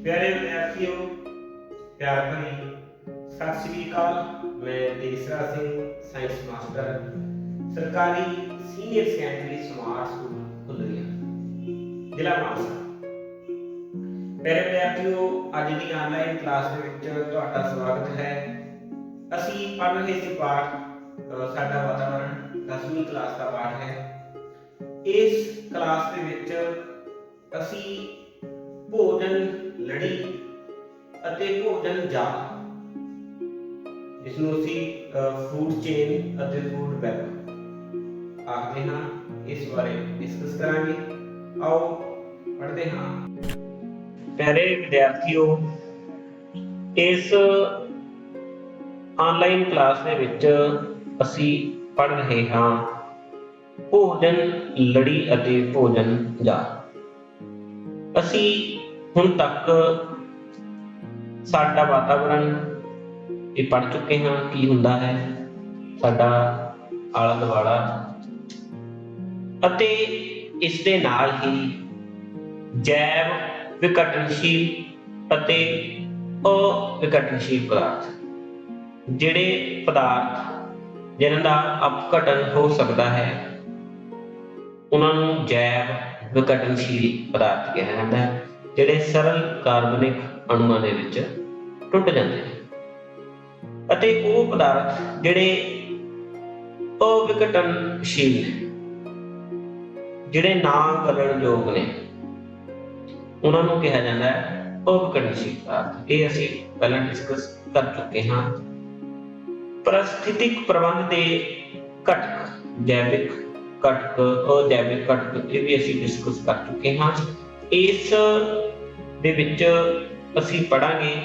प्यारे विद्यार्थियों, प्यार भरी सत श्री अकाल। मैं देसरा सिंह, साइंस मास्टर, सरकारी सीनियर सैकेंडरी स्मार्ट स्कूल खुलरिया, जिला मानसा। प्यारे विद्यार्थियों, अज की ऑनलाइन क्लास तुहाडा स्वागत है। असी पढ़ रहे सी पाठ साडा वातावरण 10वीं क्लास का पाठ है। इस क्लास ਦੇ ਵਿੱਚ ਅਸੀਂ ਭੋਜਨ ਲੜੀ ਅਤੇ ਭੋਜਨ ਜਾਲ, ਜਿਸਨੂੰ ਅਸੀਂ ਫੂਡ ਚੇਨ ਅਤੇ ਫੂਡ ਵੈਬ ਆਖਦੇ ਹਾਂ, ਇਸ ਬਾਰੇ ਡਿਸਕਸ ਕਰਾਂਗੇ। ਆਓ ਪੜ੍ਹਦੇ ਹਾਂ। ਪਿਆਰੇ ਵਿਦਿਆਰਥੀਓ, ਇਸ ਆਨਲਾਈਨ ਕਲਾਸ ਦੇ ਵਿੱਚ ਅਸੀਂ ਪੜ੍ਹ ਰਹੇ ਹਾਂ ਭੋਜਨ ਲੜੀ ਅਤੇ ਭੋਜਨ ਜਾਲ। ਅਸੀਂ ਹੁਣ ਤੱਕ ਸਾਡਾ ਵਾਤਾਵਰਣ ਇਹ ਪੜ੍ਹ ਚੁੱਕੇ ਹਾਂ, ਕੀ ਹੁੰਦਾ ਹੈ ਸਾਡਾ ਆਲਾ ਦੁਆਲਾ, ਅਤੇ ਇਸ ਦੇ ਨਾਲ ਹੀ ਜੈਵ ਵਿਘਟਨਸ਼ੀਲ ਅਤੇ ਅਵਿਘਟਨਸ਼ੀਲ ਪਦਾਰਥ, ਜਿਹੜੇ ਪਦਾਰਥ ਜਿਨ੍ਹਾਂ ਦਾ ਅਪਘਟਨ ਹੋ ਸਕਦਾ ਹੈ ਉਹਨਾਂ ਨੂੰ ਜੈਵ ਵਿਘਟਨਸ਼ੀਲ ਪਦਾਰਥ ਕਿਹਾ ਜਾਂਦਾ ਹੈ, ਜਿਹੜੇ ਸਰਲ ਕਾਰਬਨਿਕ ਅਣੂਆਂ ਦੇ ਵਿੱਚ ਟੁੱਟ ਜਾਂਦੇ ਨੇ। ਅਤੇ ਉਹ ਪਦਾਰਥ ਜਿਹੜੇ ਅਵਿਘਟਨਸ਼ੀਲ ਨੇ, ਜਿਹੜੇ ਨਾ ਗਲਣਯੋਗ ਨੇ, ਉਹਨਾਂ ਨੂੰ ਕਿਹਾ ਜਾਂਦਾ ਹੈ ਅਵਿਘਟਨਸ਼ੀਲ ਪਦਾਰਥ। ਇਹ ਅਸੀਂ ਪਹਿਲਾਂ ਡਿਸਕਸ ਕਰ ਚੁੱਕੇ ਹਾਂ। ਪਰਿਸਥਿਤਿਕ ਪ੍ਰਬੰਧ ਦੇ ਘਟਕ, ਜੈਵਿਕ ਘਟਕ, ਅਜੈਵਿਕ ਘਟਕ, ਇਹ ਵੀ ਅਸੀਂ ਡਿਸਕਸ ਕਰ ਚੁੱਕੇ ਹਾਂ। ਇਸ ਦੇ ਵਿੱਚ ਅਸੀਂ ਪੜਾਂਗੇ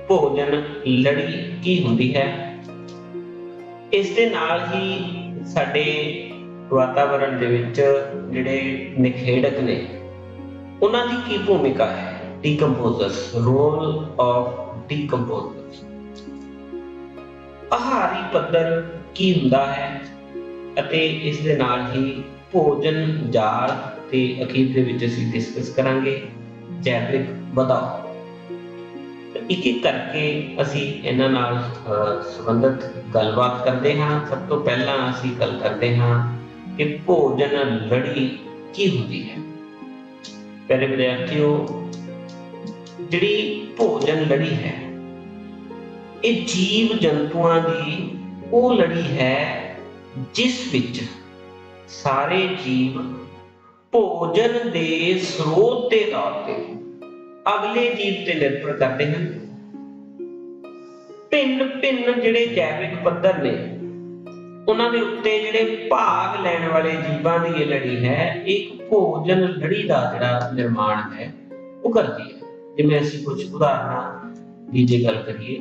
ਭੋਜਨ ਲੜੀ ਕੀ ਹੁੰਦੀ ਹੈ। ਇਸ ਦੇ ਨਾਲ ਹੀ ਸਾਡੇ ਵਾਤਾਵਰਣ ਦੇ ਵਿੱਚ ਜਿਹੜੇ ਨਿਖੇੜਕ ਨੇ ਉਹਨਾਂ ਦੀ ਕੀ ਭੂਮਿਕਾ ਹੈ। ਡੀਕੰਪੋਜ਼ਰਸ, ਰੋਲ ਆਫ ਡੀਕੰਪੋਜ਼ਰਸ। ਆਹਾਰੀ ਪੱਧਰ ਕੀ ਹੁੰਦਾ ਹੈ, ਅਤੇ ਇਸ ਦੇ ਨਾਲ ਹੀ ਭੋਜਨ ਜਾਲ ਤੇ ਅਖੀਰ ਦੇ ਵਿੱਚ ਅਸੀਂ ਡਿਸਕਸ ਕਰਾਂਗੇ ਜੈਵਿਕ ਵਧਾਓ। ਇੱਕ ਇੱਕ ਕਰਕੇ ਅਸੀਂ ਇਹਨਾਂ ਨਾਲ ਸੰਬੰਧਿਤ ਗੱਲਬਾਤ ਕਰਦੇ ਹਾਂ। ਸਭ ਤੋਂ ਪਹਿਲਾਂ ਅਸੀਂ ਗੱਲ ਕਰਦੇ ਹਾਂ ਕਿ ਭੋਜਨ ਲੜੀ ਕੀ ਹੁੰਦੀ ਹੈ। ਪਿਆਰੇ ਵਿਦਿਆਰਥੀਓ, ਜਿਹੜੀ ਭੋਜਨ ਲੜੀ ਹੈ ਇਹ ਜੀਵ ਜੰਤੂਆਂ ਦੀ ਉਹ ਲੜੀ ਹੈ ਜਿਸ ਵਿੱਚ ਸਾਰੇ ਜੀਵ ਭੋਜਨ ਦੇ ਸਰੋਤ ਦੇ ਤੌਰ ਤੇ ਅਗਲੇ ਜੀਵ ਤੇ ਨਿਰਭਰ ਕਰਦੇ ਹਨ। ਭਿੰਨ ਜਿਹੜੇ ਜੈਵਿਕ ਪੱਧਰ ਨੇ ਉਹਨਾਂ ਦੇ ਉੱਤੇ ਜਿਹੜੇ ਭਾਗ ਲੈਣ ਵਾਲੇ ਜੀਵਾਂ ਦੀ ਇਹ ਲੜੀ ਹੈ, ਇੱਕ ਭੋਜਨ ਲੜੀ ਦਾ ਜਿਹੜਾ ਨਿਰਮਾਣ ਹੈ ਉਹ ਕਰਦੀ ਹੈ। ਜਿਵੇਂ ਅਸੀਂ ਕੁਝ ਉਦਾਹਰਨਾਂ ਦੀ ਜੇ ਗੱਲ ਕਰੀਏ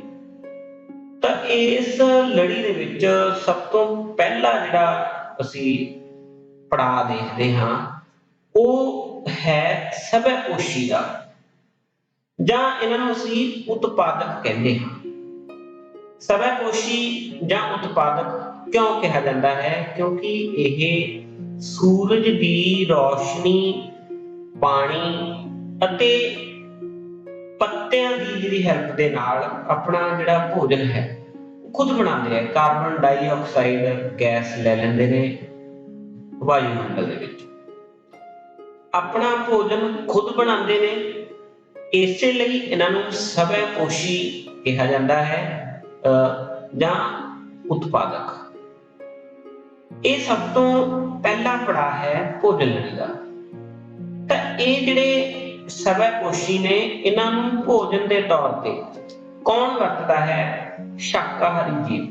ਤਾਂ ਇਸ ਲੜੀ ਦੇ ਵਿੱਚ ਸਭ ਤੋਂ ਪਹਿਲਾ ਜਿਹੜਾ ਅਸੀਂ ਪੜਾਅ ਦੇਖਦੇ ਹਾਂ ਉਹ ਹੈ ਸਵੈ-ਪੋਸ਼ੀ ਦਾ, ਜਾਂ ਇਹਨਾਂ ਨੂੰ ਅਸੀਂ ਉਤਪਾਦਕ ਕਹਿੰਦੇ ਹਾਂ। ਸਵੈ-ਪੋਸ਼ੀ ਜਾਂ ਉਤਪਾਦਕ ਕਿਉਂ ਕਿਹਾ ਜਾਂਦਾ ਹੈ? ਕਿਉਂਕਿ ਇਹ ਸੂਰਜ ਦੀ ਰੌਸ਼ਨੀ, ਪਾਣੀ ਅਤੇ ਪੱਤਿਆਂ ਦੀ ਜਿਹੜੀ ਹੈਲਪ ਦੇ ਨਾਲ ਆਪਣਾ ਜਿਹੜਾ ਭੋਜਨ ਹੈ ਉਹ ਖੁਦ ਬਣਾਉਂਦੇ ਆ। ਕਾਰਬਨ ਡਾਈਆਕਸਾਈਡ ਗੈਸ ਲੈ ਲੈਂਦੇ ਨੇ ਵਾਯੂਮੰਡਲ ਦੇ ਵਿੱਚ, ਆਪਣਾ ਭੋਜਨ ਖੁਦ ਬਣਾਉਂਦੇ ਨੇ। ਇਸੇ ਲਈ ਇਹਨਾਂ ਨੂੰ ਸਵੈ-ਪੋਸ਼ੀ ਕਿਹਾ ਜਾਂਦਾ ਹੈ ਜਾਂ ਉਤਪਾਦਕ। ਇਹ ਸਭ ਤੋਂ ਪਹਿਲਾ ਪੜਾਅ ਹੈ ਭੋਜਨ ਲੜੀ ਦਾ। ਤਾਂ ਇਹ ਜਿਹੜੇ ਸਵੈ-ਪੋਸ਼ੀ ਨੇ, ਇਹਨਾਂ ਨੂੰ ਭੋਜਨ ਦੇ ਤੌਰ ਤੇ ਕੌਣ ਵਰਤਦਾ ਹੈ? ਸ਼ਾਕਾਹਾਰੀ ਜੀਵ,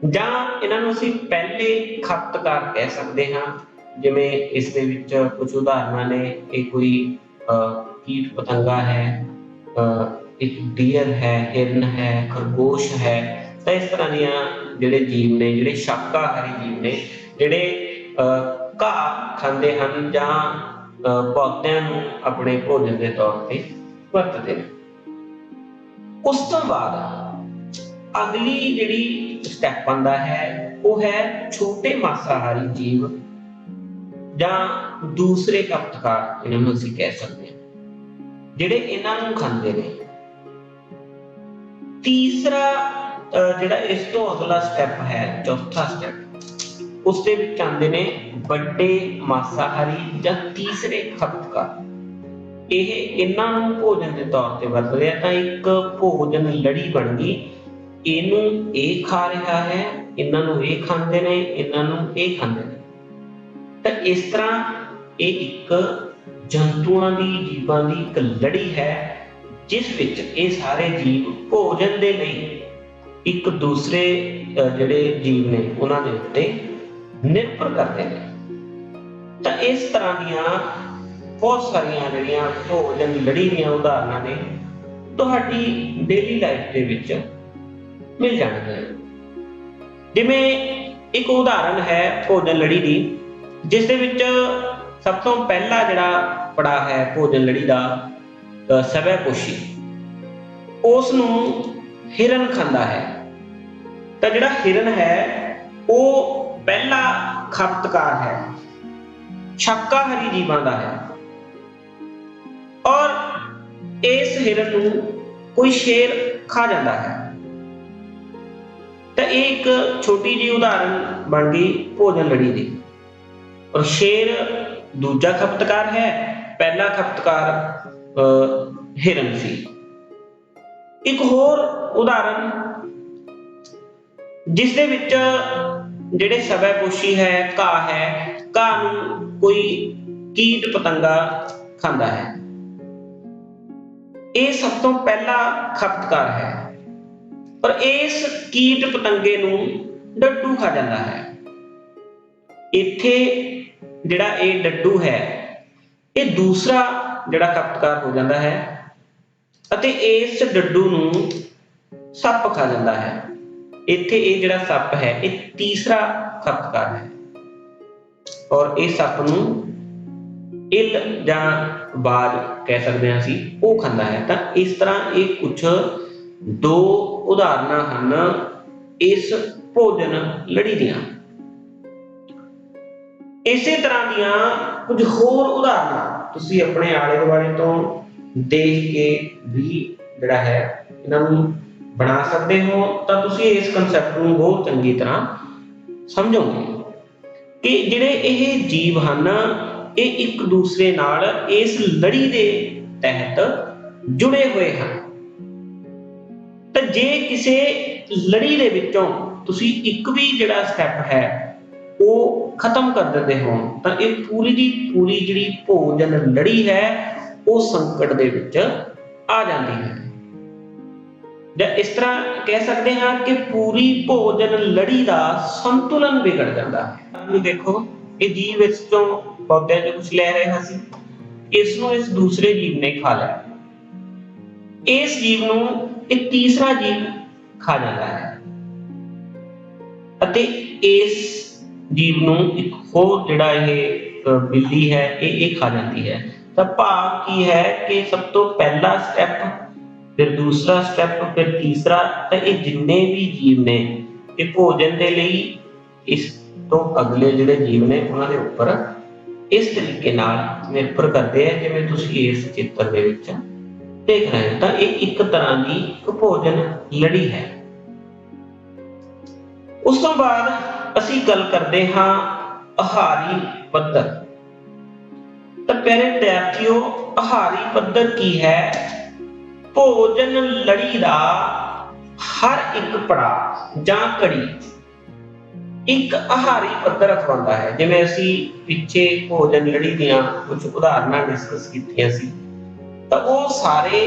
ਜਾਂ ਇਹਨਾਂ ਨੂੰ ਅਸੀਂ ਪਹਿਲੇ ਖਪਤਕਾਰ ਕਹਿ ਸਕਦੇ ਹਾਂ। ਜਿਵੇਂ ਇਸ ਦੇ ਵਿੱਚ ਕੁਝ ਉਦਾਹਰਨਾਂ ਨੇ, ਇਹ ਕੋਈ ਕੀਟ ਪਤੰਗਾ ਹੈ, ਇੱਕ ਡੀਅਰ ਹੈ, ਹਿਰਨ ਹੈ, ਖਰਗੋਸ਼ ਹੈ। ਤਾਂ ਇਸ ਤਰ੍ਹਾਂ ਦੀਆਂ ਜਿਹੜੇ ਜੀਵ ਨੇ, ਜਿਹੜੇ ਸ਼ਾਕਾਹਾਰੀ ਜੀਵ ਨੇ, ਜਿਹੜੇ ਘਾਹ ਖਾਂਦੇ ਹਨ ਜਾਂ ਪੌਦਿਆਂ ਨੂੰ ਆਪਣੇ ਭੋਜਨ ਦੇ ਤੌਰ ਤੇ ਵਰਤਦੇ ਨੇ। ਉਸ ਤੋਂ ਬਾਅਦ ਅਗਲੀ ਜਿਹੜੀ ਸਟੈਪ ਆਉਂਦਾ ਹੈ ਉਹ ਹੈ ਛੋਟੇ ਮਾਸਾਹਾਰੀ ਜੀਵ ਜਾਂ ਦੂਸਰੇ ਖਪਤਕਾਰ, ਇਹਨਾਂ ਨੂੰ ਅਸੀਂ ਕਹਿ ਸਕਦੇ ਹਾਂ। ਜਿਹੜੇ ਇਹਨਾਂ ਨੂੰ ਖਾਂਦੇ ਨੇ। ਤੀਸਰਾ ਜਿਹੜਾ ਇਸ ਤੋਂ ਅਗਲਾ ਸਟੈਪ ਹੈ, ਚੌਥਾ ਸਟੈਪ, ਉਸ ਦੇ ਵਿੱਚ ਆਉਂਦੇ ਨੇ ਵੱਡੇ ਮਾਸਾਹਾਰੀ ਜਾਂ ਤੀਸਰੇ ਖਪਤਕਾਰ। ਇਹ ਇਹਨਾਂ ਨੂੰ ਭੋਜਨ ਦੇ ਤੌਰ ਤੇ ਵਰਤਦੇ ਆ, ਤਾਂ ਇੱਕ ਭੋਜਨ ਲੜੀ ਬਣ ਗਈ। ਇਹਨੂੰ ਇਹ ਖਾ ਰਿਹਾ ਹੈ, ਇਹਨਾਂ ਨੂੰ ਇਹ ਖਾਂਦੇ ਨੇ, ਇਹਨਾਂ ਨੂੰ ਇਹ ਖਾਂਦੇ ਨੇ। ਤਾਂ ਇਸ ਤਰ੍ਹਾਂ ਇਹ ਇੱਕ ਜੰਤੂਆਂ ਦੀ, ਜੀਵਾਂ ਦੀ ਇੱਕ ਲੜੀ ਹੈ, ਜਿਸ ਵਿੱਚ ਇਹ ਸਾਰੇ ਜੀਵ ਭੋਜਨ ਦੇ ਲਈ ਇੱਕ ਦੂਸਰੇ ਜਿਹੜੇ ਜੀਵ ਨੇ ਉਹਨਾਂ ਦੇ ਉੱਤੇ ਨਿਰਭਰ ਕਰਦੇ ਨੇ। ਤਾਂ ਇਸ ਤਰ੍ਹਾਂ ਦੀਆਂ ਬਹੁਤ ਸਾਰੀਆਂ ਜਿਹੜੀਆਂ ਭੋਜਨ ਲੜੀ ਦੀਆਂ ਉਦਾਹਰਨਾਂ ਨੇ ਤੁਹਾਡੀ ਡੇਲੀ ਲਾਈਫ ਦੇ ਵਿੱਚ ਮਿਲ ਜਾਣਗੀਆਂ। ਜਿਵੇਂ ਇੱਕ ਉਦਾਹਰਨ ਹੈ ਭੋਜਨ ਲੜੀ ਦੀ, ਜਿਸ ਦੇ ਵਿੱਚ ਸਭ ਤੋਂ ਪਹਿਲਾ ਜਿਹੜਾ ਪੜਾਅ ਹੈ ਭੋਜਨ ਲੜੀ ਦਾ, ਸਵੈਪੋਸ਼ੀ, ਉਸ ਨੂੰ ਹਿਰਨ ਖਾਂਦਾ ਹੈ। ਤਾਂ ਜਿਹੜਾ ਹਿਰਨ ਹੈ ਉਹ ਪਹਿਲਾ ਖਪਤਕਾਰ ਹੈ, ਸ਼ਾਕਾਹਾਰੀ ਜੀਵਾਂ ਦਾ ਹੈ। ਔਰ ਇਸ ਹਿਰਨ ਨੂੰ ਕੋਈ ਸ਼ੇਰ ਖਾ ਜਾਂਦਾ ਹੈ। ਤਾਂ ਇਹ ਇੱਕ ਛੋਟੀ ਜਿਹੀ ਉਦਾਹਰਨ ਬਣ ਗਈ ਭੋਜਨ ਲੜੀ ਦੀ। ਔਰ ਸ਼ੇਰ ਦੂਜਾ ਖਪਤਕਾਰ ਹੈ, ਪਹਿਲਾ ਖਪਤਕਾਰ ਹਿਰਨ ਸੀ। ਇੱਕ ਹੋਰ ਉਦਾਹਰਨ ਜਿਸ ਦੇ ਵਿੱਚ ਜਿਹੜੇ ਸਵੈਪੋਸ਼ੀ ਹੈ, ਘਾਹ ਹੈ, ਘਾਹ ਨੂੰ ਕੋਈ ਕੀਟ ਪਤੰਗਾ ਖਾਂਦਾ ਹੈ। ਇਹ ਸਭ ਤੋਂ ਪਹਿਲਾ ਖਪਤਕਾਰ ਹੈ। ਪਰ ਇਸ ਕੀਟ ਪਤੰਗੇ ਨੂੰ ਡੱਡੂ ਖਾ ਜਾਂਦਾ ਹੈ। ਇੱਥੇ ਜਿਹੜਾ ਇਹ ਡੱਡੂ ਹੈ, ਇਹ ਦੂਸਰਾ ਜਿਹੜਾ ਖਪਤਕਾਰ ਹੋ ਜਾਂਦਾ ਹੈ ਅਤੇ ਇਸ ਡੱਡੂ ਨੂੰ ਸੱਪ ਖਾ ਜਾਂਦਾ ਹੈ। ਇੱਥੇ ਇਹ ਜਿਹੜਾ ਸੱਪ ਹੈ ਇਹ ਤੀਸਰਾ ਖਪਤਕਾਰ ਹੈ। ਔਰ ਇਹ ਸੱਪ ਨੂੰ ਇੱਲ ਜਾਂ ਬਾਜ ਕਹਿ ਸਕਦੇ ਹਾਂ ਅਸੀਂ, ਉਹ ਖਾਂਦਾ ਹੈ। ਤਾਂ ਇਸ ਤਰ੍ਹਾਂ ਇਹ ਕੁਝ ਦੋ ਉਦਾਹਰਨਾਂ ਹਨ ਇਸ ਭੋਜਨ ਲੜੀ ਦੀਆਂ। ਇਸੇ ਤਰ੍ਹਾਂ ਦੀਆਂ ਕੁਝ ਹੋਰ ਉਦਾਹਰਨਾਂ ਤੁਸੀਂ ਆਪਣੇ ਆਲੇ ਦੁਆਲੇ ਤੋਂ ਦੇਖ ਕੇ ਵੀ ਜਿਹੜਾ ਹੈ ਇਹਨਾਂ ਨੂੰ ਬਣਾ ਸਕਦੇ ਹੋ। ਤਾਂ ਤੁਸੀਂ ਇਸ ਕਨਸੈਪਟ ਨੂੰ ਬਹੁਤ ਚੰਗੀ ਤਰ੍ਹਾਂ ਸਮਝੋਗੇ ਕਿ ਜਿਹੜੇ ਇਹ ਜੀਵ ਹਨ ਇਹ ਇੱਕ ਦੂਸਰੇ ਨਾਲ ਇਸ ਲੜੀ ਦੇ ਤਹਿਤ ਜੁੜੇ ਹੋਏ ਹਨ। ਤਾਂ ਜੇ ਕਿਸੇ ਲੜੀ ਦੇ ਵਿੱਚੋਂ ਤੁਸੀਂ ਇੱਕ ਵੀ ਜਿਹੜਾ ਸਟੈਪ ਹੈ ਉਹ ਖਤਮ ਕਰ ਦਿੰਦੇ ਹੋ ਤਾਂ ਇਹ ਪੂਰੀ ਦੀ ਪੂਰੀ ਜਿਹੜੀ ਭੋਜਨ ਲੜੀ ਹੈ ਉਹ ਸੰਕਟ ਦੇ ਵਿੱਚ ਆ ਜਾਂਦੀ ਹੈ। ਜਾਂ ਇਸ ਤਰ੍ਹਾਂ ਕਹਿ ਸਕਦੇ ਹਾਂ ਕਿ ਪੂਰੀ ਭੋਜਨ ਲੜੀ ਦਾ ਸੰਤੁਲਨ ਵਿਗੜ ਜਾਂਦਾ ਹੈ। ਤੁਸੀਂ ਦੇਖੋ, ਇਹ ਜੀਵ ਇਸ ਤੋਂ ਪੌਦਿਆਂ ਚੋਂ ਕੁਝ ਲੈ ਰਿਹਾ ਸੀ, ਇਸ ਨੂੰ ਇਸ ਦੂਸਰੇ ਜੀਵ ਨੇ ਖਾ ਲਿਆ। ਇਸ ਜੀਵ ਨੂੰ ਇੱਕ ਤੀਸਰਾ ਜੀਵ ਖਾ ਜਾਂਦਾ ਹੈ ਅਤੇ ਇਸ ਜੀਵ ਨੂੰ ਇੱਕ ਹੋਰ ਜਿਹੜਾ ਇਹ ਬਿੱਲੀ ਹੈ ਇਹ ਖਾ ਜਾਂਦੀ ਹੈ। ਤਾਂ ਭਾਵ ਕੀ ਹੈ ਕਿ ਸਭ ਤੋਂ ਪਹਿਲਾ ਸਟੈਪ, ਫਿਰ ਦੂਸਰਾ ਸਟੈਪ, ਫਿਰ ਤੀਸਰਾ। ਤਾਂ ਇਹ ਜਿੰਨੇ ਵੀ ਜੀਵ ਨੇ ਇਹ ਭੋਜਨ ਦੇ ਲਈ ਇਸ ਤੋਂ ਅਗਲੇ ਜਿਹੜੇ ਜੀਵ ਨੇ ਉਹਨਾਂ ਦੇ ਉੱਪਰ ਇਸ ਤਰੀਕੇ ਨਾਲ ਨਿਰਭਰ ਕਰਦੇ ਆ ਜਿਵੇਂ ਤੁਸੀਂ ਇਸ ਚਿੱਤਰ ਦੇ ਵਿੱਚ ਦੇਖ ਰਹੇ ਹੋ। ਤਾਂ ਇਹ ਇੱਕ ਤਰ੍ਹਾਂ ਦੀ ਭੋਜਨ ਲੜੀ ਹੈ। ਉਸ ਤੋਂ ਬਾਅਦ ਅਸੀਂ ਗੱਲ ਕਰਦੇ ਹਾਂ ਆਹਾਰੀ ਪੱਧਰ। ਤਾਂ ਪਿਆਰੇ ਵਿਦਿਆਰਥੀਓ, ਆਹਾਰੀ ਪੱਧਰ ਕੀ ਹੈ? ਭੋਜਨ ਲੜੀ ਦਾ ਹਰ ਇੱਕ ਪੜਾਅ ਜਾਂ ਘੜੀ ਇੱਕ ਆਹਾਰੀ ਪੱਧਰ ਅਖਵਾਉਂਦਾ ਹੈ। ਜਿਵੇਂ ਅਸੀਂ ਪਿੱਛੇ ਭੋਜਨ ਲੜੀ ਦੀਆਂ ਕੁਝ ਉਦਾਹਰਨਾਂ ਡਿਸਕਸ ਕੀਤੀਆਂ ਸੀ, ਤਾਂ ਉਹ ਸਾਰੇ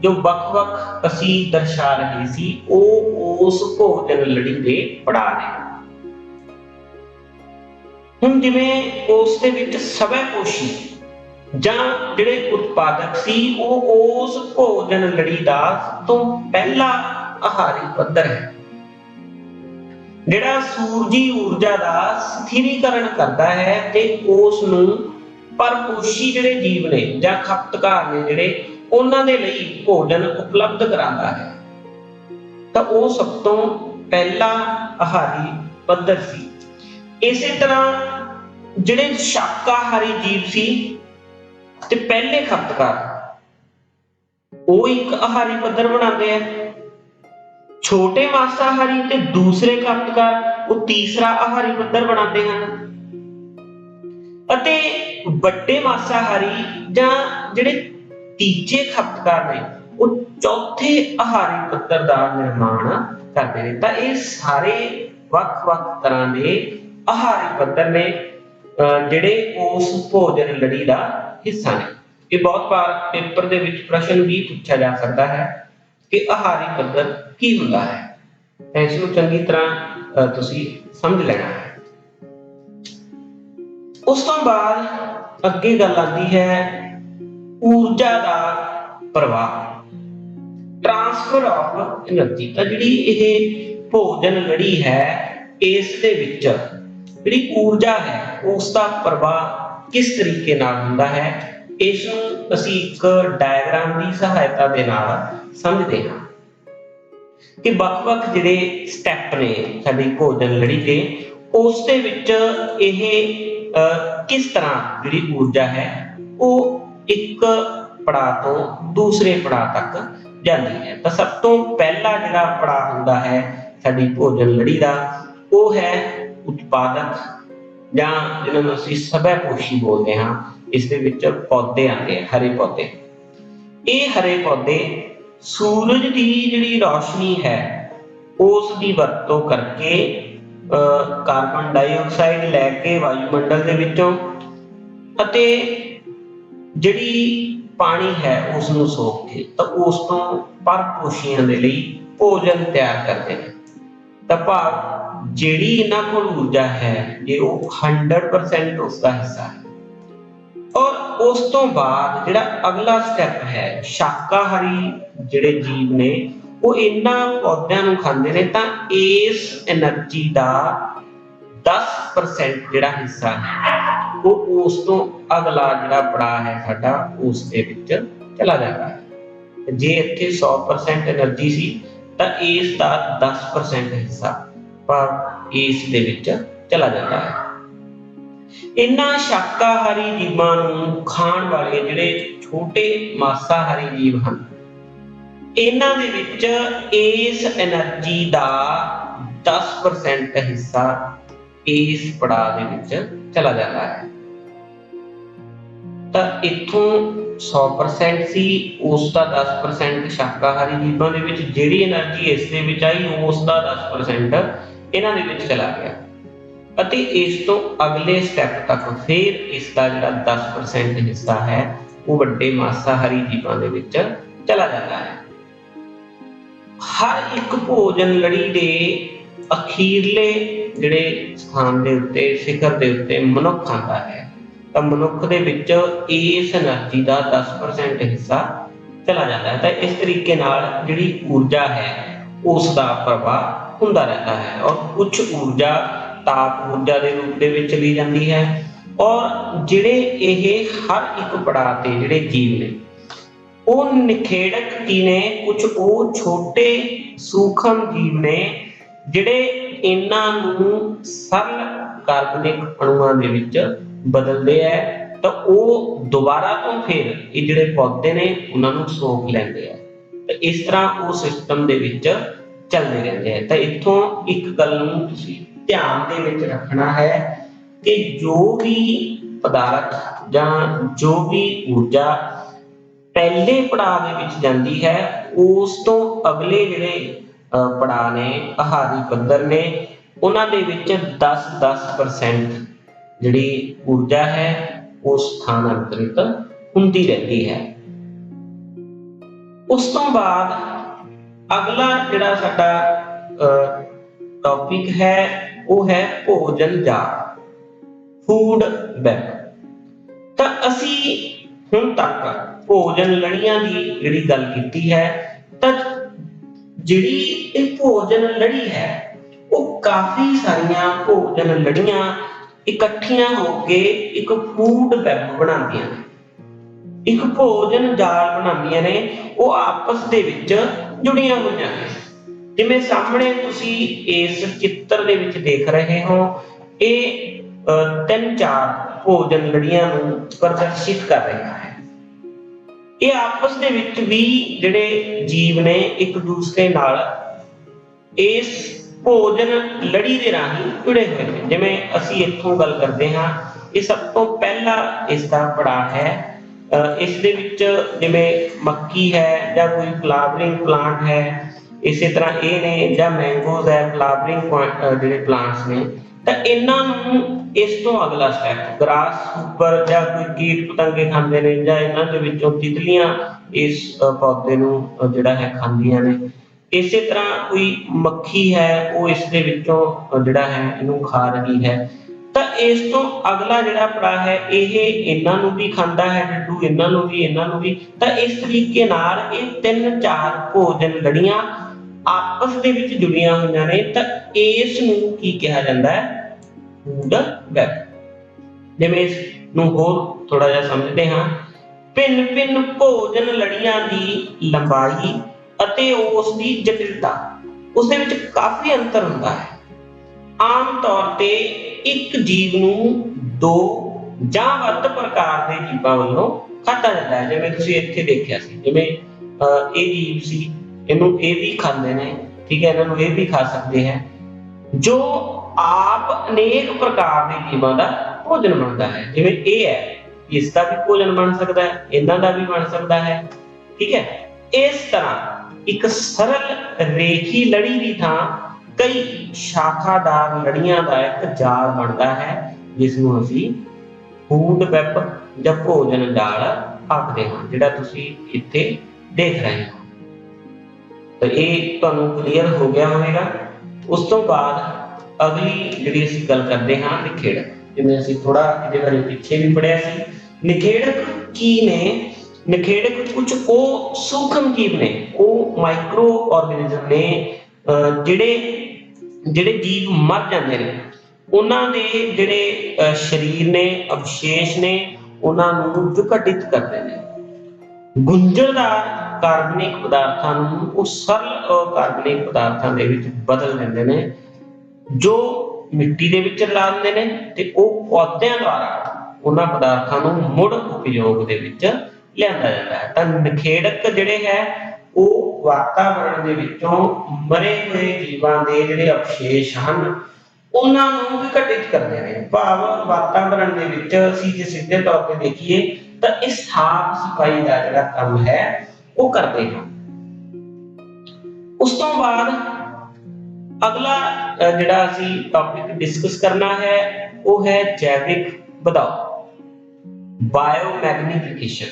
ਜੋ ਵੱਖ-ਵੱਖ ਅਸੀਂ ਦਰਸਾ ਰਹੇ ਸੀ ਉਹ ਉਸ ਭੋਜਨ ਲੜੀ ਦੇ ਪੜਾਅ ਨੇ। ਹੁਣ ਜਿਵੇਂ ਉਸ ਦੇ ਵਿੱਚ ਸਵੈਪੋਸ਼ੀ ਜਾਂ ਜਿਹੜੇ ਉਤਪਾਦਕ ਸੀ ਉਹ ਉਸ ਭੋਜਨ ਲੜੀ ਦਾ ਸਭ ਤੋਂ ਪਹਿਲਾ ਆਹਾਰੀ ਪੱਧਰ ਹੈ, ਜਿਹੜਾ ਸੂਰਜੀ ਊਰਜਾ ਦਾ ਸਥਿਰੀਕਰਨ ਕਰਦਾ ਹੈ ਤੇ ਉਸ ਨੂੰ ਪਰਪੋਸ਼ੀ ਜਿਹੜੇ ਜੀਵ ਨੇ ਜਾਂ ਖਪਤਕਾਰ ਨੇ ਜਿਹੜੇ ਉਹਨਾਂ ਦੇ ਲਈ ਭੋਜਨ ਉਪਲਬਧ ਕਰਾਉਂਦਾ ਹੈ। ਤਾਂ ਉਹ ਸਭ ਤੋਂ ਪਹਿਲਾ ਆਹਾਰੀ ਪੱਧਰ ਸੀ। ਇਸੇ ਤਰ੍ਹਾਂ ਜਿਹੜੇ ਸ਼ਾਕਾਹਾਰੀ ਜੀਵ ਸੀ ਤੇ ਪਹਿਲੇ ਖਪਤਕਾਰ ਉਹ ਇੱਕ ਆਹਾਰੀ ਪੱਧਰ ਬਣਾਉਂਦੇ ਆ। ਛੋਟੇ ਮਾਸਾਹਾਰੀ ਤੇ ਦੂਸਰੇ ਖਪਤਕਾਰ ਉਹ ਤੀਸਰਾ ਆਹਾਰੀ ਪੱਧਰ ਬਣਾਉਂਦੇ ਹਨ। ਅਤੇ ਵੱਡੇ ਮਾਸਾਹਾਰੀ ਜਾਂ ਜਿਹੜੇ ਤੀਜੇ ਖਪਤਕਾਰ ਨੇ ਉਹ ਚੌਥੇ ਆਹਾਰੀ ਪੱਧਰ ਦਾ ਨਿਰਮਾਣ ਕਰਦੇ ਨੇ। ਤਾਂ ਇਹ ਸਾਰੇ ਵੱਖ-ਵੱਖ ਤਰ੍ਹਾਂ ਦੇ ਆਹਾਰੀ ਪੱਧਰ ਨੇ ਜਿਹੜੇ ਉਸ ਭੋਜਨ ਲੜੀ ਦਾ ਹਿੱਸਾ ਨੇ। ਇਹ ਬਹੁਤ ਵਾਰ ਪੇਪਰ ਦੇ ਵਿੱਚ ਪ੍ਰਸ਼ਨ ਵੀ ਪੁੱਛਿਆ ਜਾ ਸਕਦਾ ਹੈ ਕਿ ਆਹਾਰੀ ਪੱਧਰ ਕੀ ਹੁੰਦਾ ਹੈ, ਤਾਂ ਇਸ ਨੂੰ ਚੰਗੀ ਤਰ੍ਹਾਂ ਤੁਸੀਂ ਸਮਝ ਲੈਣਾ ਹੈ। ਉਸ ਤੋਂ ਬਾਅਦ ਅੱਗੇ ਗੱਲ ਆਉਂਦੀ ਹੈ ਊਰਜਾ ਦਾ ਪ੍ਰਵਾਹ, ਟ੍ਰਾਂਸਫਰ ਆਫ એનર્ਜੀ। ਤਾਂ ਜਿਹੜੀ ਇਹ ਭੋਜਨ ਲੜੀ ਹੈ ਇਸ ਦੇ ਵਿੱਚ ਜਿਹੜੀ ਊਰਜਾ ਹੈ ਉਸ ਦਾ ਪ੍ਰਵਾਹ ਕਿਸ ਤਰੀਕੇ ਨਾਲ ਹੁੰਦਾ ਹੈ, ਇਸ ਨੂੰ ਅਸੀਂ ਇੱਕ ਡਾਇਗਰਾਮ ਦੀ ਸਹਾਇਤਾ ਦੇ ਨਾਲ ਸਮਝਦੇ ਹਾਂ ਕਿ ਵੱਖ-ਵੱਖ ਜਿਹੜੇ ਸਟੈਪ ਨੇ ਸਾਡੀ ਭੋਜਨ ਲੜੀ ਦੇ, ਉਸ ਦੇ ਵਿੱਚ ਇਹ ਕਿਸ ਤਰ੍ਹਾਂ ਜਿਹੜੀ ਊਰਜਾ ਹੈ ਉਹ ਇੱਕ ਪੜਾਅ ਤੋਂ ਦੂਸਰੇ ਪੜਾਅ ਤੱਕ ਜਾਂਦੀ ਹੈ। ਤਾਂ ਸਭ ਤੋਂ ਪਹਿਲਾ ਜਿਹੜਾ ਪੜਾਅ ਹੁੰਦਾ ਹੈ ਸਾਡੀ ਭੋਜਨ ਲੜੀ ਦਾ ਉਹ ਹੈ ਉਤਪਾਦਕ, ਜਾਂ ਜਿਹਨੂੰ ਅਸੀਂ ਸਵੈ-ਪੋਸ਼ੀ ਬੋਲਦੇ ਹਾਂ। ਇਸ ਦੇ ਵਿੱਚ ਪੌਦੇ ਆਉਂਦੇ ਆ, ਹਰੇ ਪੌਦੇ। ਇਹ ਹਰੇ ਪੌਦੇ ਸੂਰਜ ਦੀ ਜਿਹੜੀ ਰੌਸ਼ਨੀ ਹੈ ਉਸ ਦੀ ਵਰਤੋਂ ਕਰਕੇ ਕਾਰਬਨ ਡਾਈਆਕਸਾਈਡ ਲੈ ਕੇ ਵਾਯੂਮੰਡਲ ਦੇ ਵਿੱਚੋਂ ਅਤੇ ਜਿਹੜੀ ਪਾਣੀ ਹੈ ਉਸ ਨੂੰ ਸੋਖ ਕੇ ਤਾਂ ਉਸ ਤੋਂ ਪਰਪੋਸ਼ੀਆਂ ਦੇ ਲਈ ਭੋਜਨ ਤਿਆਰ ਕਰਦੇ ਨੇ। ਤਾਂ ਭਾਵ ਜਿਹੜੀ ਇਹਨਾਂ ਕੋਲ ਊਰਜਾ ਹੈ ਇਹ ਉਹ 100% ਉਸ ਦਾ ਹਿੱਸਾ ਹੈ। ਔਰ ਉਸ ਤੋਂ ਬਾਅਦ ਜਿਹੜਾ ਅਗਲਾ ਸਟੈਪ ਹੈ, ਸ਼ਾਕਾਹਾਰੀ ਜਿਹੜੇ ਜੀਵ ਨੇ ਉਹ ਇਹਨਾਂ ਪੌਦਿਆਂ ਨੂੰ ਖਾਂਦੇ ਨੇ, ਤਾਂ ਇਸ એનર્ਜੀ ਦਾ 10% ਜਿਹੜਾ ਹਿੱਸਾ ਹੈ ਉਹ ਉਸ ਤੋਂ ਅਗਲਾ ਜਿਹੜਾ ਪੜਾਅ ਹੈ ਸਾਡਾ ਉਸ ਦੇ ਵਿੱਚ ਚਲਾ ਜਾਂਦਾ ਹੈ। ਜੇ ਇੱਥੇ 100% એનર્ਜੀ ਸੀ ਤਾਂ ਇਸ ਦਾ 10% ਹਿੱਸਾ ਭਾਵ ਇਸ ਦੇ ਵਿੱਚ ਚਲਾ ਜਾਂਦਾ ਹੈ। ਇਹਨਾਂ ਸ਼ਾਕਾਹਾਰੀ ਜੀਵਾਂ ਨੂੰ ਖਾਣ ਵਾਲੇ ਜਿਹੜੇ ਛੋਟੇ ਮਾਸਾਹਾਰੀ ਜੀਵ ਹਨ, ਇਹਨਾਂ ਦੇ ਵਿੱਚ ਇਸ એનર્ਜੀ ਦਾ 10% ਹਿੱਸਾ ਇਸ ਪੜਾਅ ਦੇ ਵਿੱਚ ਚਲਾ ਜਾਂਦਾ ਹੈ। ਤਾਂ ਇੱਥੋਂ 100% ਸੀ, ਉਸ ਦਾ 10% ਸ਼ਾਕਾਹਾਰੀ ਜੀਵਾਂ ਦੇ ਵਿੱਚ, ਜਿਹੜੀ એનર્ਜੀ ਇਸ ਦੇ ਵਿੱਚ ਆਈ ਉਸ ਦਾ 10% ਇਹਨਾਂ ਦੇ ਵਿੱਚ ਚਲਾ ਗਿਆ। ਅਤੇ ਇਸ ਤੋਂ ਅਗਲੇ ਸਟੈਪ ਤੱਕ ਫਿਰ ਇਸ ਦਾ ਜਿਹੜਾ 10% ਹਿੱਸਾ ਹੈ ਉਹ ਵੱਡੇ ਮਾਸਾਹਾਰੀ ਜੀਵਾਂ ਦੇ ਵਿੱਚ ਚਲਾ ਜਾਂਦਾ ਹੈ। ਹਰ ਇੱਕ ਭੋਜਨ ਲੜੀ ਦੇ ਅਖੀਰਲੇ ਜਿਹੜੇ ਸਥਾਨ ਦੇ ਉੱਤੇ, ਸਿਖਰ ਦੇ ਉੱਤੇ ਮਨੁੱਖ ਆਉਂਦਾ ਹੈ। ਤਾਂ ਮਨੁੱਖ ਦੇ ਵਿੱਚ ਇਸ એનર્ਜੀ ਦਾ 10% ਹਿੱਸਾ ਚਲਾ ਜਾਂਦਾ ਹੈ। ਤਾਂ ਇਸ ਤਰੀਕੇ ਨਾਲ ਜਿਹੜੀ ਊਰਜਾ ਹੈ ਉਸ ਦਾ ਪ੍ਰਵਾਹ ਹੁੰਦਾ ਰਹਿੰਦਾ ਹੈ। ਔਰ ਕੁਝ ਊਰਜਾ ਤਾਪ ਊਰਜਾ ਦੇ ਰੂਪ ਦੇ ਵਿੱਚ ਚਲੀ ਜਾਂਦੀ ਹੈ। ਔਰ ਜਿਹੜੇ ਇਹ ਹਰ ਇੱਕ ਪੜਾਅ ਤੇ ਜਿਹੜੇ ਜੀਵ ਨੇ ਉਹ ਨਿਖੇੜਕ ਕੀ ਨੇ, ਕੁਝ ਉਹ ਛੋਟੇ ਸੂਖਮ ਜੀਵ ਨੇ ਜਿਹੜੇ ਇਹਨਾਂ ਨੂੰ ਸਰਲ ਕਾਰਬਨਿਕ ਅਣੂਆਂ ਦੇ ਵਿੱਚ ਬਦਲਦੇ ਹੈ। ਤਾਂ ਉਹ ਦੁਬਾਰਾ ਤੋਂ ਫਿਰ ਇਹ ਜਿਹੜੇ ਪੌਦੇ ਨੇ ਉਹਨਾਂ ਨੂੰ ਸੋਖ ਲੈਂਦੇ ਆ। ਤਾਂ ਇਸ ਤਰ੍ਹਾਂ ਉਹ ਸਿਸਟਮ ਦੇ ਵਿੱਚ ਚੱਲਦੇ ਰਹਿੰਦੇ ਆ। ਤਾਂ ਇੱਥੋਂ ਇੱਕ ਗੱਲ ਨੂੰ ਤੁਸੀਂ ਧਿਆਨ ਦੇ ਵਿੱਚ ਰੱਖਣਾ ਹੈ ਕਿ ਜੋ ਵੀ ਪਦਾਰਥ ਜਾਂ ਜੋ ਵੀ ਊਰਜਾ ਪਹਿਲੇ ਪੜਾਅ ਦੇ ਵਿੱਚ ਜਾਂਦੀ ਹੈ ਉਸ ਤੋਂ ਅਗਲੇ ਜਿਹੜੇ ਪੜਾਅ ਨੇ, ਆਹਾਰੀ ਪੱਧਰ ਨੇ, ਉਹਨਾਂ ਦੇ ਵਿੱਚ 10% ਜਿਹੜੀ ਊਰਜਾ ਹੈ ਉਹ ਸਥਾਨਾਂਤਰਿਤ ਹੁੰਦੀ ਰਹਿੰਦੀ ਹੈ। ਉਸ ਤੋਂ ਬਾਅਦ ਅਗਲਾ ਜਿਹੜਾ ਸਾਡਾ ਟੌਪਿਕ ਹੈ ਉਹ ਹੈ ਭੋਜਨ ਜਾਲ, ਫੂਡ ਵੈਬ। ਤਾਂ ਅਸੀਂ ਹੁਣ ਤੱਕ ਭੋਜਨ ਲੜੀਆਂ ਦੀ ਜਿਹੜੀ ਗੱਲ ਕੀਤੀ ਹੈ, ਤਾਂ ਜਿਹੜੀ ਇਹ ਭੋਜਨ ਲੜੀ ਹੈ ਉਹ ਕਾਫੀ ਸਾਰੀਆਂ ਭੋਜਨ ਲੜੀਆਂ ਇਕੱਠੀਆਂ ਹੋ ਕੇ ਇੱਕ ਫੂਡ ਵੈਬ ਬਣਾਉਂਦੀਆਂ ਨੇ, ਇੱਕ ਭੋਜਨ ਜਾਲ ਬਣਾਉਂਦੀਆਂ ਨੇ। ਉਹ ਆਪਸ ਦੇ ਵਿੱਚ ਜੁੜੀਆਂ ਹੋਈਆਂ ਨੇ। ਜਿਵੇਂ ਸਾਹਮਣੇ ਤੁਸੀਂ ਇਸ ਚਿੱਤਰ ਦੇ ਵਿੱਚ ਦੇਖ ਰਹੇ ਹੋ, ਇਹ 3-4 ਭੋਜਨ ਲੜੀਆਂ ਨੂੰ ਪ੍ਰਦਰਸ਼ਿਤ ਕਰ ਰਿਹਾ ਹੈ। ਇਹ ਆਪਸ ਦੇ ਵਿੱਚ ਵੀ ਜਿਹੜੇ ਜੀਵ ਨੇ ਇੱਕ ਦੂਸਰੇ ਨਾਲ ਇਸ ਭੋਜਨ ਲੜੀ ਦੇ ਰਾਹੀਂ ਜੁੜੇ ਹੋਏ ਨੇ। ਜਿਵੇਂ ਅਸੀਂ ਇੱਥੋਂ ਗੱਲ ਕਰਦੇ ਹਾਂ, ਇਹ ਸਭ ਤੋਂ ਪਹਿਲਾ ਇਸ ਦਾ ਪੜਾਅ ਹੈ। ਇਸ ਦੇ ਵਿੱਚ ਜਿਵੇਂ ਮੱਕੀ ਹੈ ਜਾਂ ਕੋਈ ਫਲਾਵਰਿੰਗ ਪਲਾਂਟ ਹੈ, ਇਸੇ ਤਰ੍ਹਾਂ ਇਹ ਨੇ ਜਾਂ ਮੈਂਗੋਜ਼ ਹੈ, ਫਲਾਵਰਿੰਗ ਜਿਹੜੇ ਪਲਾਂਟਸ ਨੇ, ਤਾਂ ਇਹਨਾਂ ਨੂੰ ਇਸ ਤੋਂ ਅਗਲਾ ਸਟੈਪ ਗ੍ਰਾਸ ਉੱਪਰ ਜਾਂ ਕੋਈ ਕੀਟ ਪਤੰਗੇ ਖਾਂਦੇ ਨੇ, ਜਾਂ ਇਹਨਾਂ ਦੇ ਵਿੱਚੋਂ ਤਿਤਲੀਆਂ ਇਸ ਪੌਦੇ ਨੂੰ ਜਿਹੜਾ ਹੈ ਖਾਂਦੀਆਂ ਨੇ। ਇਸੇ ਤਰ੍ਹਾਂ ਕੋਈ ਮੱਖੀ ਹੈ, ਉਹ ਇਸ ਦੇ ਵਿੱਚੋਂ ਜਿਹੜਾ ਹੈ ਇਹਨੂੰ ਖਾ ਰਹੀ ਹੈ। ਤਾਂ ਇਸ ਤੋਂ ਅਗਲਾ ਜਿਹੜਾ ਪੜਾਅ ਹੈ, ਇਹ ਇਹਨਾਂ ਨੂੰ ਵੀ ਖਾਂਦਾ ਹੈ, ਡੱਡੂ ਇਹਨਾਂ ਨੂੰ ਵੀ, ਇਹਨਾਂ ਨੂੰ ਵੀ। ਤਾਂ ਇਸ ਤਰੀਕੇ ਨਾਲ ਇਹ 3-4 ਭੋਜਨ ਲੜੀਆਂ ਆਪਸ ਦੇ ਵਿੱਚ ਜੁੜੀਆਂ ਹੋਈਆਂ ਨੇ। ਤਾਂ ਇਸ ਨੂੰ ਕੀ ਕਿਹਾ ਜਾਂਦਾ ਹੈ? Food web. ਜਿਵੇਂ ਇਸ ਨੂੰ ਹੋਰ ਥੋੜਾ ਜਿਹਾ ਸਮਝਦੇ ਹਾਂ, ਭਿੰਨ-ਭਿੰਨ ਭੋਜਨ ਲੜੀਆਂ ਦੀ ਲੰਬਾਈ ਅਤੇ ਉਸ ਦੀ ਜਟਿਲਤਾ, ਉਸ ਦੇ ਵਿੱਚ ਕਾਫੀ ਅੰਤਰ ਹੁੰਦਾ ਹੈ। ਆਮ ਤੌਰ ਤੇ ਇੱਕ ਜੀਵ ਨੂੰ 2 ਜਾਂ ਵੱਧ ਪ੍ਰਕਾਰ ਦੇ ਜੀਵਾਂ ਵੱਲੋਂ ਖਾਧਾ ਜਾਂਦਾ ਹੈ। ਜਿਵੇਂ ਤੁਸੀਂ ਇੱਥੇ ਦੇਖਿਆ ਸੀ, ਜਿਵੇਂ ਇਹ ਜੀਵ ਸੀ, ਇਹਨੂੰ ਇਹ ਵੀ ਖਾਂਦੇ ਨੇ, ਠੀਕ ਹੈ, ਇਹਨਾਂ ਨੂੰ ਇਹ ਵੀ ਖਾ ਸਕਦੇ ਹੈ, ਜੋ ਆਪ ਅਨੇਕ ਪ੍ਰਕਾਰ ਦੇ ਜੀਵਾਂ ਦਾ ਭੋਜਨ ਬਣਦਾ ਹੈ। ਜਿਵੇਂ ਇਹ ਹੈ, ਇਸ ਦਾ ਵੀ ਭੋਜਨ ਬਣ ਸਕਦਾ ਹੈ, ਇਹਨਾਂ ਦਾ ਵੀ ਬਣ ਸਕਦਾ ਹੈ, ਠੀਕ ਹੈ। ਇਸ ਤਰ੍ਹਾਂ ਇੱਕ ਸਰਲ ਰੇਖੀ ਲੜੀ ਦੀ ਥਾਂ ਕਈ ਸ਼ਾਖਾਦਾਰ ਲੜੀਆਂ ਦਾ ਇੱਕ ਜਾਲ ਬਣਦਾ ਹੈ, ਜਿਸ ਨੂੰ ਅਸੀਂ ਫੂਡ ਵੈਬ ਜਾਂ ਭੋਜਨ ਜਾਲ ਆਖਦੇ ਹਾਂ, ਜਿਹੜਾ ਤੁਸੀਂ ਇੱਥੇ ਦੇਖ ਰਹੇ ਹੋ। ਤਾਂ ਇਹ ਤੁਹਾਨੂੰ ਕਲੀਅਰ ਹੋ ਗਿਆ ਹੋਵੇਗਾ। ਉਸ ਤੋਂ ਬਾਅਦ ਅਗਲੀ ਜਿਹੜੀ ਅਸੀਂ ਗੱਲ ਕਰਦੇ ਹਾਂ, ਨਿਖੇੜਕ। ਜਿਵੇਂ ਅਸੀਂ ਥੋੜਾ ਇਹਦੇ ਬਾਰੇ ਪਿੱਛੇ ਵੀ ਪੜਿਆ ਸੀ। ਨਿਖੇੜਕ ਕੀ ਨੇ? ਨਿਖੇੜਕ ਕੁਝ ਉਹ ਸੂਖਮ ਜੀਵ ਨੇ, ਉਹ ਮਾਈਕਰੋ ਆਰਗੇਨਿਜ਼ਮ ਨੇ, ਜਿਹੜੇ ਜੀਵ ਮਰ ਜਾਂਦੇ ਨੇ, ਉਹਨਾਂ ਦੇ ਜਿਹੜੇ ਸਰੀਰ ਨੇ, ਅਵਸ਼ੇਸ਼ ਨੇ, ਉਹਨਾਂ ਨੂੰ ਵਿਘਟਿਤ ਕਰਦੇ ਨੇ। ਗੁੰਝਲਦਾਰ ਕਾਰਬਨਿਕ ਪਦਾਰਥਾਂ ਨੂੰ ਉਹ ਸਰਲ ਅਕਾਰਬਨਿਕ ਪਦਾਰਥਾਂ ਦੇ ਵਿੱਚ ਬਦਲ ਦਿੰਦੇ ਨੇ, ਜੋ ਮਿੱਟੀ ਦੇ ਵਿੱਚ ਰਲਾ ਦਿੰਦੇ ਨੇ, ਤੇ ਉਹ ਪੌਦਿਆਂ ਦੁਆਰਾ ਉਹਨਾਂ ਪਦਾਰਥਾਂ ਨੂੰ ਮੁੜ ਉਪਯੋਗ ਦੇ ਵਿੱਚ ਲਿਆਂਦਾ ਜਾਂਦਾ ਹੈ। ਤਾਂ ਨਿਖੇੜਕ ਜਿਹੜੇ ਹੈ, ਉਹ ਵਾਤਾਵਰਣ ਦੇ ਵਿੱਚੋਂ ਮਰੇ ਹੋਏ ਜੀਵਾਂ ਦੇ ਜਿਹੜੇ ਅਵਸ਼ੇਸ਼ ਹਨ, ਉਹਨਾਂ ਨੂੰ ਵਿਘਟਿਤ ਕਰਦੇ ਨੇ। ਭਾਵ ਵਾਤਾਵਰਣ ਦੇ ਵਿੱਚ ਅਸੀਂ ਜੇ ਸਿੱਧੇ ਤੌਰ ਤੇ ਦੇਖੀਏ ਤਾਂ ਇਹ ਸਾਫ਼ ਸਫਾਈ ਦਾ ਜਿਹੜਾ ਕੰਮ ਹੈ ਉਹ ਕਰਦੇ ਹਨ। ਉਸ ਤੋਂ ਬਾਅਦ ਅਗਲਾ ਜਿਹੜਾ ਅਸੀਂ ਟੌਪਿਕ ਡਿਸਕਸ ਕਰਨਾ ਹੈ, ਉਹ ਹੈ ਜੈਵਿਕ ਵਧਾਓ, ਬਾਇਓਮੈਗਨੀਫਿਕੇਸ਼ਨ।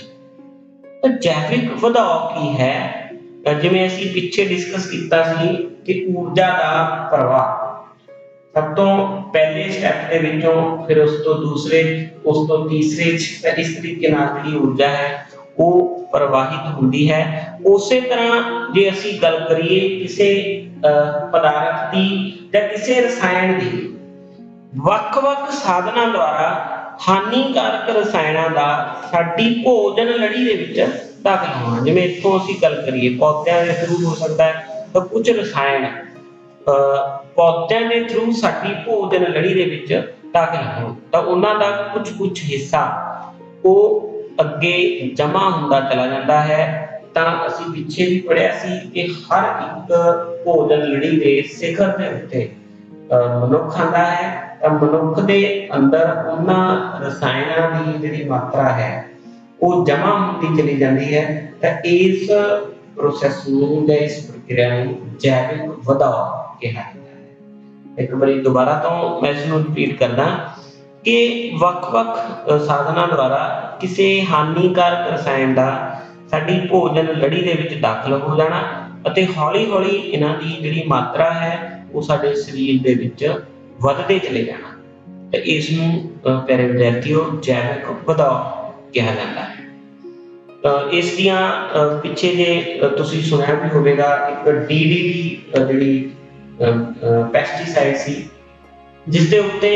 ਤਾਂ ਜੈਵਿਕ ਵਧਾਓ ਕੀ ਹੈ? ਜਿਵੇਂ ਅਸੀਂ ਪਿੱਛੇ ਡਿਸਕਸ ਕੀਤਾ ਸੀ ਕਿ ਊਰਜਾ ਦਾ ਪ੍ਰਵਾਹ, ਸਭ ਤੋਂ ਪਹਿਲੇ ਸਟੈਪ ਦੇ ਵਿੱਚੋਂ ਫਿਰ ਉਸ ਤੋਂ ਦੂਸਰੇ, ਉਸ ਤੋਂ ਤੀਸਰੇ, ਇਸ ਤਰੀਕੇ ਨਾਲ ਜਿਹੜੀ ਊਰਜਾ ਹੈ ਉਹ ਪ੍ਰਵਾਹਿਤ ਹੁੰਦੀ ਹੈ। ਉਸੇ ਤਰ੍ਹਾਂ ਜੇ ਅਸੀਂ ਗੱਲ ਕਰੀਏ ਕਿਸੇ ਪਦਾਰਥ ਦੀ ਜਾਂ ਕਿਸੇ ਰਸਾਇਣ ਦੀ, ਵੱਖ-ਵੱਖ ਸਾਧਨਾਂ ਦੁਆਰਾ ਹਾਨੀਕਾਰਕ ਰਸਾਇਣਾਂ ਦਾ ਸਾਡੀ ਭੋਜਨ ਲੜੀ ਦੇ ਵਿੱਚ ਦਾਖਲ ਹੋਣਾ। ਜਿਵੇਂ ਇੱਥੋਂ ਅਸੀਂ ਗੱਲ ਕਰੀਏ ਪੌਦਿਆਂ ਦੇ ਥਰੂ ਹੋ ਸਕਦਾ ਹੈ, ਤਾਂ ਕੁਝ ਰਸਾਇਣ ਪੌਦਿਆਂ ਦੇ ਥਰੂ ਸਾਡੀ ਭੋਜਨ ਲੜੀ ਦੇ ਵਿੱਚ ਦਾਖਲ ਹੋਣ, ਤਾਂ ਉਹਨਾਂ ਦਾ ਕੁਝ ਹਿੱਸਾ ਉਹ ਅੱਗੇ ਜਮਾ ਹੁੰਦਾ ਚਲਾ ਜਾਂਦਾ ਹੈ। ਤਾਂ ਅਸੀਂ ਪਿੱਛੇ ਵੀ ਪੜਿਆ ਸੀ ਕਿ ਹਰ ਇੱਕ ਭੋਜਨ ਲੜੀ ਦੇ ਸਿਖਰ ਦੇ ਉੱਤੇ ਮਨੁੱਖ ਆਉਂਦਾ ਹੈ। ਤਾਂ ਮਨੁੱਖ ਦੇ ਅੰਦਰ ਉਹਨਾਂ ਰਸਾਇਣਾਂ ਦੀ ਜਿਹੜੀ ਮਾਤਰਾ ਹੈ ਉਹ ਜਮਾ ਹੁੰਦੀ ਚਲੀ ਜਾਂਦੀ ਹੈ। ਤਾਂ ਇਸ ਪ੍ਰੋਸੈਸ ਨੂੰ ਜਾਂ ਇਸ ਪ੍ਰਕਿਰਿਆ ਨੂੰ ਜੈਵਿਕ ਵਧਾਓ ਕਿਹਾ ਜਾਂਦਾ ਹੈ। ਇੱਕ ਵਾਰੀ ਦੁਬਾਰਾ ਤੋਂ ਮੈਂ ਇਸ ਨੂੰ ਰਿਪੀਟ ਕਰਦਾ ਕਿ ਵੱਖ-ਵੱਖ ਸਾਧਨਾਂ ਦੁਆਰਾ ਕਿਸੇ ਹਾਨੀਕਾਰਕ ਰਸਾਇਣ ਦਾ ਸਾਡੀ ਭੋਜਨ ਲੜੀ ਦੇ ਵਿੱਚ ਦਾਖਲ ਹੋ ਜਾਣਾ ਅਤੇ ਹੌਲੀ-ਹੌਲੀ ਇਹਨਾਂ ਦੀ ਜਿਹੜੀ ਮਾਤਰਾ ਹੈ ਉਹ ਸਾਡੇ ਸਰੀਰ ਦੇ ਵਿੱਚ ਵੱਧਦੇ ਚਲੇ ਜਾਣਾ। ਤੇ ਇਸ ਨੂੰ ਪਿਆਰੇ ਵਿਦਿਆਰਥੀਓ ਜੈਵਿਕ ਵਧਾਓ ਕਿਹਾ ਜਾਂਦਾ ਹੈ। ਇਸ ਦੀਆਂ ਪਿੱਛੇ ਜੇ ਤੁਸੀਂ ਸੁਣਿਆ ਵੀ ਹੋਵੇਗਾ, ਇੱਕ DDT ਜਿਹੜੀ ਪੈਸਟੀਸਾਈਡ ਸੀ, ਜਿਸ ਦੇ ਉੱਤੇ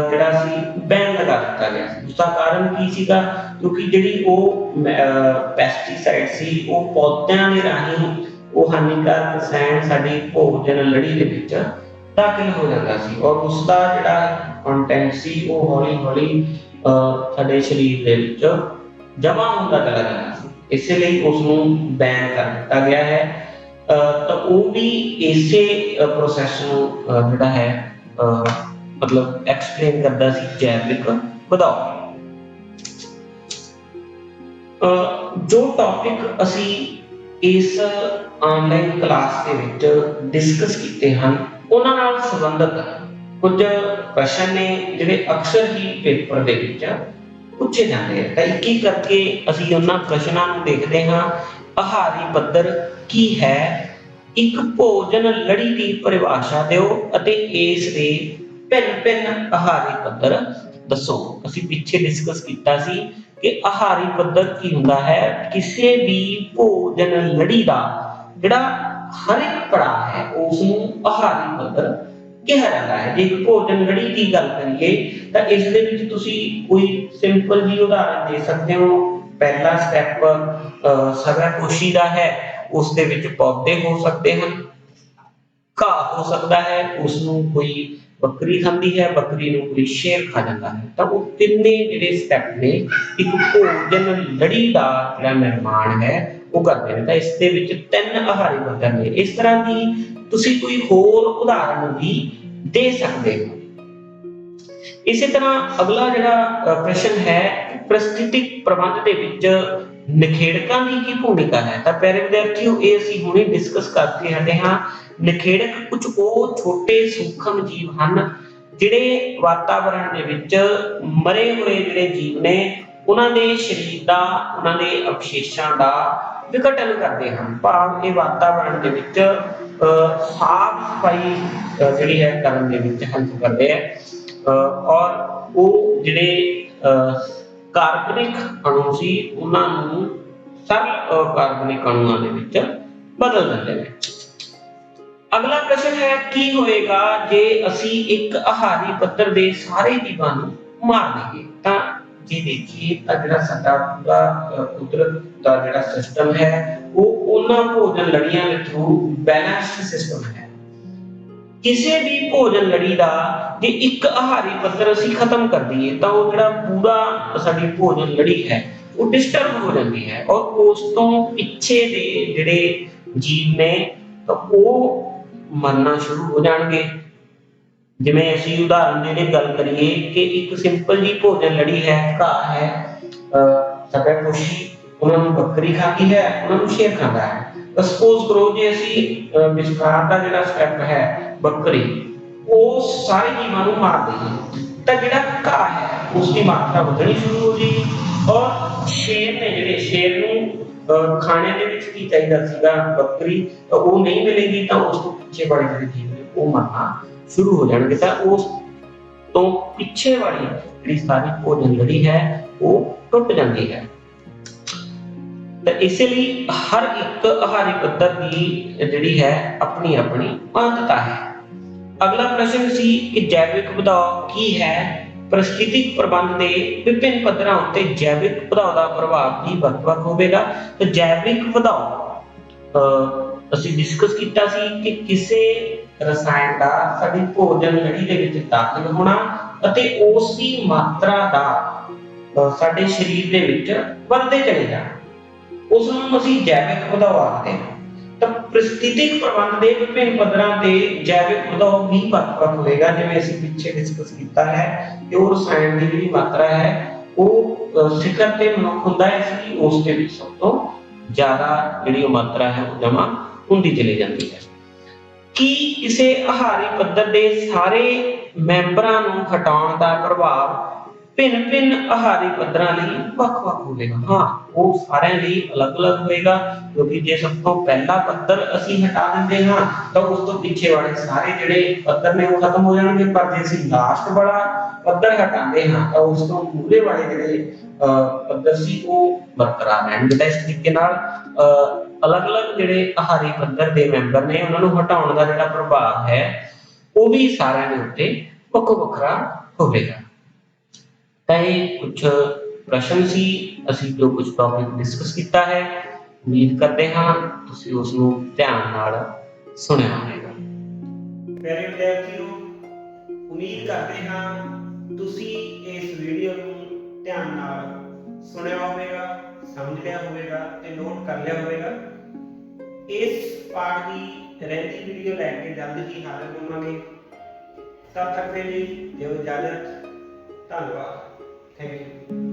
ਜਿਹੜਾ ਸੀ ਬੈਨ ਲਗਾ ਦਿੱਤਾ ਗਿਆ ਸੀ। ਉਸਦਾ ਕਾਰਨ ਕੀ ਸੀਗਾ? ਕਿਉਂਕਿ ਜਿਹੜੀ ਉਹ ਪੈਸਟੀਸਾਈਡ ਸੀ ਉਹ ਪੌਦਿਆਂ ਦੇ ਰਾਹੀਂ ਉਹ ਹਾਨੀਕਾਰਕ ਰਸਾਇਣ ਸਾਡੀ ਭੋਜਨ ਲੜੀ ਦੇ ਵਿੱਚ ਦਾਖਲ ਹੋ ਜਾਂਦਾ ਸੀ, ਔਰ ਉਸਦਾ ਜਿਹੜਾ ਕੰਟੈਂਟ ਸੀ ਉਹ ਹੌਲੀ-ਹੌਲੀ ਸਾਡੇ ਸਰੀਰ ਦੇ ਵਿੱਚ ਜਮਾ ਹੁੰਦਾ ਚਲਾ ਜਾਂਦਾ ਸੀ। इसलिए उसनूं बैन कर दिता गया है। तो वो भी इसे प्रोसैस नूं जिहड़ा है मतलब एक्सप्लेन करदा सी जैविक ਵਧਾਓ। जो टॉपिक असी इस ऑनलाइन क्लास ਦੇ ਵਿੱਚ ਡਿਸਕਸ ਕੀਤੇ ਹਨ ਉਹਨਾਂ ਨਾਲ ਸੰਬੰਧਿਤ ਕੁਝ ਪ੍ਰਸ਼ਨ ਨੇ ਜਿਹੜੇ ਅਕਸਰ ਹੀ ਪੇਪਰ ਦੇ ਵਿੱਚ ਪੁੱਛੇ ਜਾਂਦੇ ਆ। ਤਾਂ ਇੱਕ ਇੱਕ ਕਰਕੇ ਅਸੀਂ ਉਹਨਾਂ ਪ੍ਰਸ਼ਨਾਂ ਨੂੰ ਦੇਖਦੇ ਹਾਂ। ਆਹਾਰੀ ਪੱਧਰ ਕੀ ਹੈ, ਇੱਕ ਭੋਜਨ ਲੜੀ ਦੀ ਪਰਿਭਾਸ਼ਾ ਦਿਓ ਅਤੇ ਇਸ ਦੇ ਭਿੰਨ ਭਿੰਨ ਆਹਾਰੀ ਪੱਧਰ ਦੱਸੋ। ਅਸੀਂ ਪਿੱਛੇ ਡਿਸਕਸ ਕੀਤਾ ਸੀ कि आहारी पद्धर की हुंदा है, किसी भी भोजन लड़ी दा जिहड़ा हर एक पड़ाव है उसनूं आहारी पद्धर कहा जाता है। जे एक भोजन लड़ी की गल करिए तां इस दे विच तुसीं कोई सिंपल जी उदाहरण दे सकदे हो। पहला स्टैप सवैपोशी दा है, उस दे विच पौधे हो सकते हैं, घाह हो सकता है, उसनूं कोई बकरी खाती है, बकरी नूं कोई शेर खा जाता है। तो वो तिन्ने जिहड़े स्टैप ने एक भोजन लड़ी का जिहड़ा निर्माण है वो करते हैं। तो इस दे विच तीन आहारी पद्धर ने। इस तरह की तुसीं कोई होर उदाहरण भी दे सकते हो। इसी तरह अगला जिहड़ा प्रश्न है, परिस्थितिक प्रबंध दे विच निखेड़कां दी की भूमिका है। तो प्यारे विद्यार्थियों, ये असीं हुणे डिस्कस करके हटे हाँ। निखेड़क कुछ वो छोटे सूक्ष्म जीव हैं जिहड़े वातावरण दे विच मरे हुए जिहड़े जीव ने उन्हां दे शरीर दा, उन्हां दे अवशेषां दा विघटन करते हैं। भाव ये वातावरण दे विच साफ सफाई जिहड़ी है करन दे विच हेल्प करदे हैं और वो जिहड़े कार्बनिक अणु सी उन्हां नूं सरल कार्बनिक अणुआं दे विच बदल दिंदे ने। अगला प्रश्न है, की होएगा जे असी एक आहारी पद्धर दे सारे जीवां नूं मार दईए। तां जे देखिए तां जिहड़ा साडा पूरा कुदरत दा जिहड़ा सिस्टम है वो उन्हां भोजन लड़ियां दे थ्रू बैलेंस्ड सिस्टम है। किसी भी भोजन लड़ी दा जे एक आहारी पद्धर असी खत्म कर दईए तां वो जिहड़ा पूरा साडी भोजन लड़ी है वो डिस्टर्ब हो जाती है और उस तो पिछे दे जिहड़े जीव ने तो वो मरना शुरू हो जाएंगे। जिवें असीं उदाहरण दे लई गल करिए कि एक सिंपल जी भोजन लड़ी है, घाह है, सवैपोशी उन्हां नूं बकरी खाती है, उन्हां नूं शेर खाता है। सपोज करो जे असीं विस्तार दा जिहड़ा स्टैप है बकरी, वो सारे जीवां नूं मार दईए तां जिहड़ा घाह है उसकी मात्रा वधणी शुरू हो जाएगी और शेर ने जिहड़े शेर नूं खाने दे विच की चाहीदा सीगा बकरी तो वो नहीं मिलेगी तो उसको पीछे वाले जिहड़े जीव ने वो मरना शुरू हो जाएंगे। तो उस तो पीछे वाली जिहड़ी सारी भोजन लड़ी है वो टुट जाती है। तो इसलिए हर एक आहारी पद्धर की जिहड़ी है अपनी अपनी महत्ता है। अगला प्रश्न सी कि जैविक ਵਧਾਓ की है, परिस्थितिक प्रबंध के विभिन्न पद्धरां उत्ते जैविक ਵਧਾਓ ਦਾ ਪ੍ਰਭਾਵ ਕੀ ਵੱਖ-ਵੱਖ ਹੋਵੇਗਾ। तो जैविक ਵਧਾਓ ਅਸੀਂ ਡਿਸਕਸ ਕੀਤਾ ਸੀ ਕਿ ਕਿਸੇ ਰਸਾਇਣ ਦਾ ਸਾਡੀ ਭੋਜਨ ਲੜੀ ਦੇ ਵਿੱਚ ਦਾਖਲ ਹੋਣਾ ਅਤੇ ਉਸ ਦੀ ਮਾਤਰਾ ਦਾ ਸਾਡੇ ਸਰੀਰ ਦੇ ਵਿੱਚ ਵਧਦੇ ਚਲੇ ਜਾਣਾ, ਉਸ ਨੂੰ ਅਸੀਂ ਜੈਵਿਕ ਵਧਾਓ ਆਖਦੇ ਹਾਂ। ਤਾਂ परिस्थितिक प्रबंध के विभिन्न पद्धरां ते जैविक ਵਧਾਓ भी ਵੱਖ-ਵੱਖ होएगा। जिवें ਅਸੀਂ ਪਿੱਛੇ डिस्कस ਕੀਤਾ है कि वो रसायन की ਜਿਹੜੀ मात्रा है वो ਸਿਖਰ ਤੇ ਮਨੁੱਖ ਹੁੰਦਾ है, इसलिए ਉਸ ਦੇ ਵਿੱਚ ਸਭ ਤੋਂ ਜ਼ਿਆਦਾ ਜਿਹੜੀ ਉਹ ਮਾਤਰਾ है वो जमा ਹੁੰਦੀ ਚਲੀ ਜਾਂਦੀ है। कि किसी आहारी पद्धर के सारे मैंबरां नूं हटाउण दा प्रभाव भिन्न भिन्न आहारी पद्धरां लई ਵੱਖ-ਵੱਖ होवेगा। हाँ, वो सारिਆਂ ਲਈ अलग-अलग होएगा क्योंकि जे सब तो पहला पद्धर ਅਸੀਂ हटा ਦਿੰਦੇ ਹਾਂ ਤਾਂ ਉਸ ਤੋਂ ਪਿੱਛੇ ਵਾਲੇ ਸਾਰੇ ਜਿਹੜੇ ਪੱਧਰ ਨੇ ਉਹ ਖਤਮ ਹੋ ਜਾਣਗੇ। ਪਰ ਜੇ ਅਸੀਂ ਲਾਸਟ ਵਾਲਾ ਪੱਧਰ ਹਟਾਉਂਦੇ ਹਾਂ ਤਾਂ ਉਸ ਤੋਂ ਮੂਹਰੇ ਵਾਲੇ ਜਿਹੜੇ ਪੱਧਰ ਸੀ ਉਹ ਬਰਕਰਾਰ ਰਹਿਣਗੇ। ਤਾਂ ਇਸ ਤਰੀਕੇ ਨਾਲ ਅਲੱਗ-ਅਲੱਗ ਜਿਹੜੇ ਆਹਾਰੀ ਪੱਧਰ ਦੇ ਮੈਂਬਰ ਨੇ ਉਹਨਾਂ ਨੂੰ ਹਟਾਉਣ ਦਾ ਜਿਹੜਾ ਪ੍ਰਭਾਵ ਹੈ ਉਹ ਵੀ ਸਾਰਿਆਂ ਦੇ ਉੱਤੇ ਵੱਖੋ ਵੱਖਰਾ ਹੋਵੇਗਾ। ਤਾਂ ਇਹ ਕੁਝ ਪ੍ਰਸ਼ਨ ਸੀ, ਅਸੀਂ ਜੋ ਕੁਝ ਟੌਪਿਕ ਡਿਸਕਸ ਕੀਤਾ ਹੈ, ਉਮੀਦ ਕਰਦੇ ਹਾਂ ਤੁਸੀਂ ਉਸ ਨੂੰ ਧਿਆਨ ਨਾਲ ਸੁਣਿਆ ਹੋਵੇਗਾ। ਪਿਆਰੇ ਵਿਦਿਆਰਥੀਓ, ਉਮੀਦ ਕਰਦੇ ਹਾਂ ਤੁਸੀਂ ਇਸ ਵੀਡੀਓ ਨੂੰ ਧਿਆਨ ਨਾਲ ਸੁਣਿਆ ਹੋਵੇਗਾ, ਸਮਝ ਲਿਆ ਹੋਵੇਗਾ ਤੇ ਨੋਟ ਕਰ ਲਿਆ ਹੋਵੇਗਾ। ਇਸ ਪਾਠ ਦੀ ਰਹਿੰਦੀ ਵੀਡੀਓ ਲੈ ਕੇ ਜਲਦ ਹੀ ਹਾਜ਼ਰ ਹੋਵਾਂਗੇ। तब तक के लिए दिओ इजाजत। धन्यवाद। Thank you.